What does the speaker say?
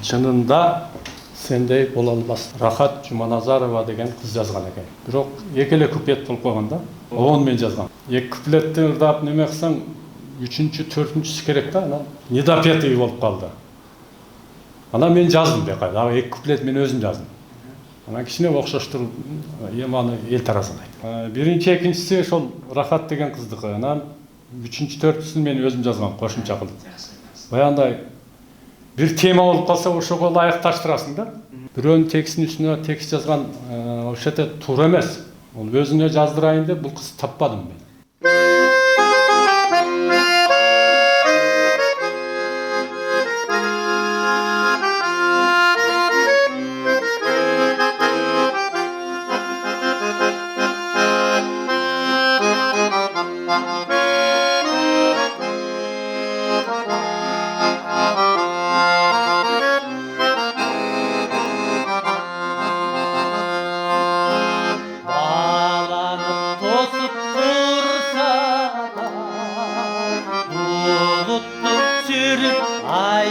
Чынында сендей бола албас. Рахат Жуманазарова деген кыз жазган экен. Бирок эки эле куплет болуп калган да. Оны мен жазгам. Эки куплетти ырдап неме кылсаң, үчүнчү, төртүнчүсү керек да, анан недопетый болуп калды. Анан мен жаздым бека, дагы эки куплет мен өзүм жаздым. Анан кичине окшоштуруп, эми аны эл тарасын айт. Биринчи, экинчиси ошол Рахат деген кыздыкы. Анан үчүнчү, төртүнчүсүн мен өзүм жазгам, кошумча кылып. Баягындай бир тема болуп калса, ошого ылайыкташтырасың да. Бирөөнүн текстин үстүнө текст жазган вообще-то туура эмес. Ол өзүнө жаздырайын деп бул кызды таппадым мен. Ay